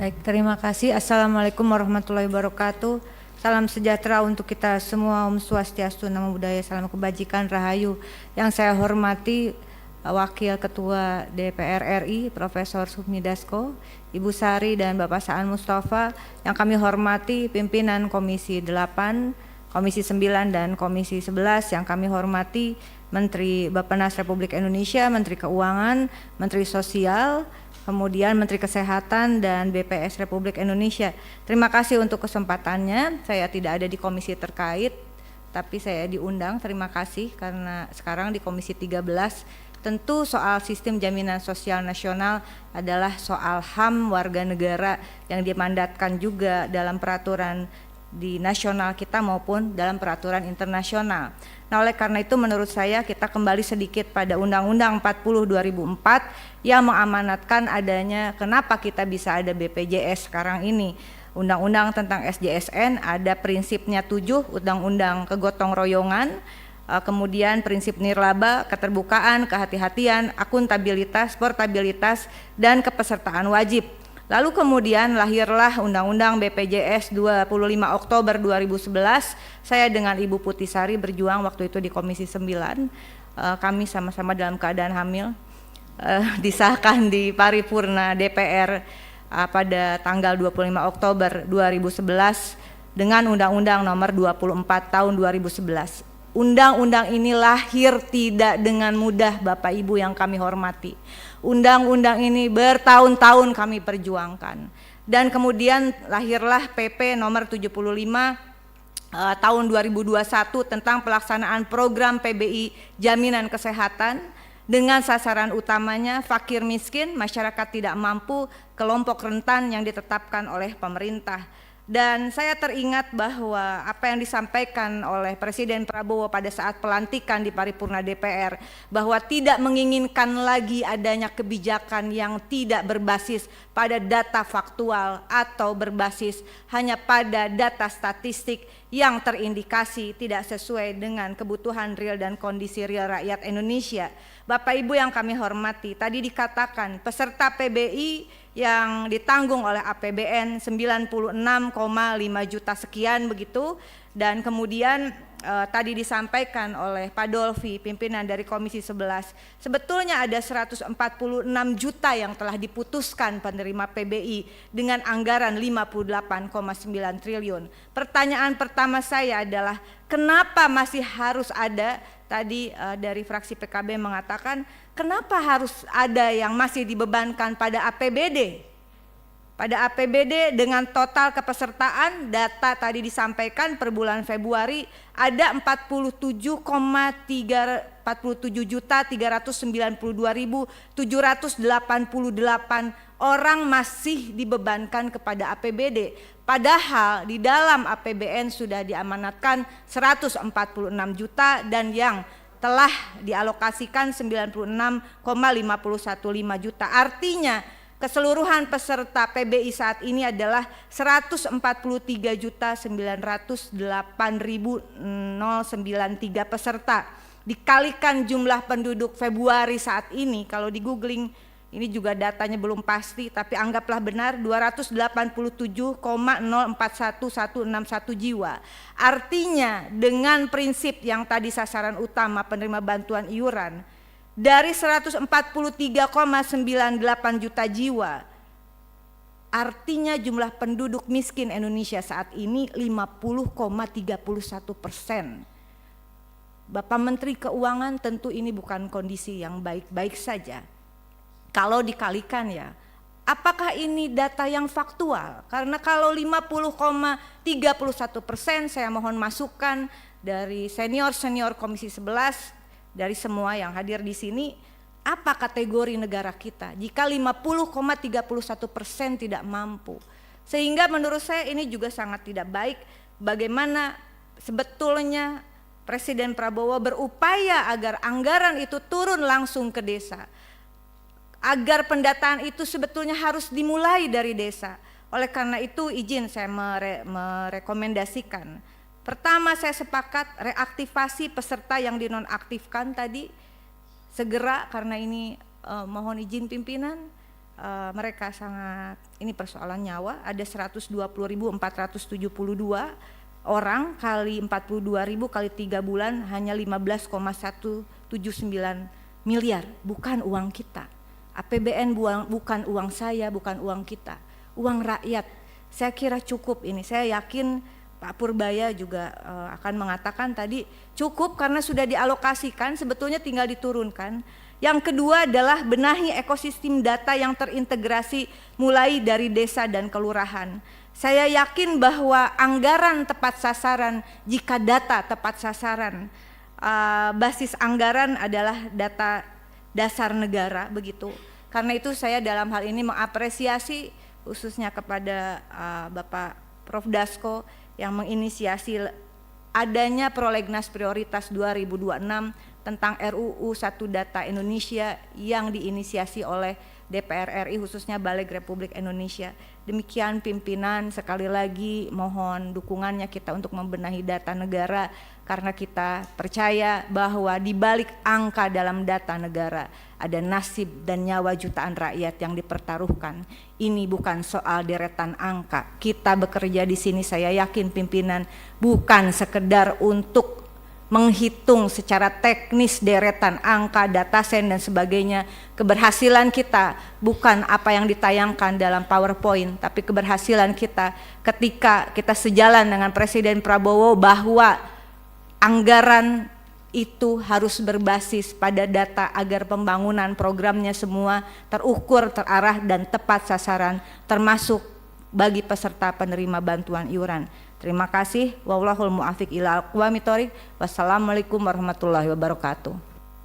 Baik, terima kasih. Assalamualaikum warahmatullahi wabarakatuh. Salam sejahtera untuk kita semua. Om Swastiastu, Namo Buddhaya, salam kebajikan, rahayu. Yang saya hormati Wakil Ketua DPR RI Profesor Sufmi Dasko, Ibu Sari dan Bapak Saan Mustafa. Yang kami hormati pimpinan Komisi 8, Komisi 9 dan Komisi 11. Yang kami hormati Menteri Bappenas Republik Indonesia, Menteri Keuangan, Menteri Sosial, kemudian Menteri Kesehatan dan BPS Republik Indonesia. Terima kasih untuk kesempatannya. Saya tidak ada di komisi terkait, tapi saya diundang. Terima kasih karena sekarang di Komisi 13 tentu soal sistem jaminan sosial nasional adalah soal HAM warga negara yang dimandatkan juga dalam peraturan di nasional kita maupun dalam peraturan internasional. Nah, oleh karena itu menurut saya kita kembali sedikit pada Undang-Undang 40 2004 yang mengamanatkan adanya kenapa kita bisa ada BPJS sekarang ini. Undang-Undang tentang SJSN ada prinsipnya 7, Undang-Undang kegotong royongan, kemudian prinsip nirlaba, keterbukaan, kehati-hatian, akuntabilitas, portabilitas, dan kepesertaan wajib. Lalu kemudian lahirlah Undang-Undang BPJS 25 Oktober 2011. Saya dengan Ibu Putih Sari berjuang waktu itu di Komisi 9. Kami sama-sama dalam keadaan hamil. Disahkan di paripurna DPR pada tanggal 25 Oktober 2011 dengan Undang-Undang Nomor 24 Tahun 2011. Undang-undang ini lahir tidak dengan mudah, Bapak Ibu yang kami hormati. Undang-undang ini bertahun-tahun kami perjuangkan. Dan kemudian lahirlah PP nomor 75 tahun 2021 tentang pelaksanaan program PBI Jaminan Kesehatan dengan sasaran utamanya fakir miskin, masyarakat tidak mampu, kelompok rentan yang ditetapkan oleh pemerintah. Dan saya teringat bahwa apa yang disampaikan oleh Presiden Prabowo pada saat pelantikan di paripurna DPR, bahwa tidak menginginkan lagi adanya kebijakan yang tidak berbasis pada data faktual atau berbasis hanya pada data statistik yang terindikasi tidak sesuai dengan kebutuhan real dan kondisi real rakyat Indonesia. Bapak Ibu yang kami hormati, tadi dikatakan peserta PBI yang ditanggung oleh APBN 96,5 juta sekian begitu, dan kemudian tadi disampaikan oleh Pak Dolfi pimpinan dari Komisi 11, sebetulnya ada 146 juta yang telah diputuskan penerima PBI dengan anggaran 58,9 triliun. Pertanyaan pertama saya adalah kenapa masih harus ada, tadi dari fraksi PKB mengatakan kenapa harus ada yang masih dibebankan pada APBD? Pada APBD dengan total kepesertaan data tadi disampaikan per bulan Februari ada 47.392.788 orang masih dibebankan kepada APBD. Padahal di dalam APBN sudah diamanatkan 146 juta dan yang telah dialokasikan 96,515 juta. Artinya keseluruhan peserta PBI saat ini adalah 143.908.093 peserta. Dikalikan jumlah penduduk Februari saat ini, kalau di googling ini juga datanya belum pasti, tapi anggaplah benar 287,041161 jiwa. Artinya dengan prinsip yang tadi sasaran utama penerima bantuan iuran, dari 143,98 juta jiwa, artinya jumlah penduduk miskin Indonesia saat ini 50,31%. Bapak Menteri Keuangan, tentu ini bukan kondisi yang baik-baik saja. Kalau dikalikan ya, apakah ini data yang faktual? Karena kalau 50,31%, saya mohon masukan dari senior-senior Komisi 11, dari semua yang hadir di sini, apa kategori negara kita jika 50,31% tidak mampu? Sehingga menurut saya ini juga sangat tidak baik. Bagaimana sebetulnya Presiden Prabowo berupaya agar anggaran itu turun langsung ke desa, agar pendataan itu sebetulnya harus dimulai dari desa. Oleh karena itu izin saya merekomendasikan, pertama saya sepakat reaktivasi peserta yang dinonaktifkan tadi segera, karena ini mohon izin pimpinan, mereka sangat, ini persoalan nyawa, ada 120.472 orang kali 42.000 kali 3 bulan hanya 15,179 miliar, bukan uang kita. APBN bukan uang saya, bukan uang kita, uang rakyat. Saya kira cukup ini. Saya yakin Pak Purbaya juga akan mengatakan tadi cukup karena sudah dialokasikan, sebetulnya tinggal diturunkan. Yang kedua adalah benahi ekosistem data yang terintegrasi mulai dari desa dan kelurahan. Saya yakin bahwa anggaran tepat sasaran, jika data tepat sasaran, basis anggaran adalah data dasar negara, begitu. Karena itu saya dalam hal ini mengapresiasi khususnya kepada Bapak Prof. Dasko yang menginisiasi adanya prolegnas prioritas 2026 tentang RUU 1 Data Indonesia yang diinisiasi oleh DPR RI, khususnya Balik Republik Indonesia. Demikian pimpinan, sekali lagi mohon dukungannya kita untuk membenahi data negara, karena kita percaya bahwa di balik angka dalam data negara ada nasib dan nyawa jutaan rakyat yang dipertaruhkan. Ini bukan soal deretan angka. Kita bekerja di sini, saya yakin pimpinan, bukan sekedar untuk menghitung secara teknis deretan angka, dataset dan sebagainya. Keberhasilan kita bukan apa yang ditayangkan dalam PowerPoint, tapi keberhasilan kita ketika kita sejalan dengan Presiden Prabowo bahwa anggaran itu harus berbasis pada data agar pembangunan programnya semua terukur, terarah dan tepat sasaran, termasuk bagi peserta penerima bantuan iuran. Terima kasih. Wallahul muwaffiq ila aqwamit thoriq. Wassalamualaikum warahmatullahi wabarakatuh.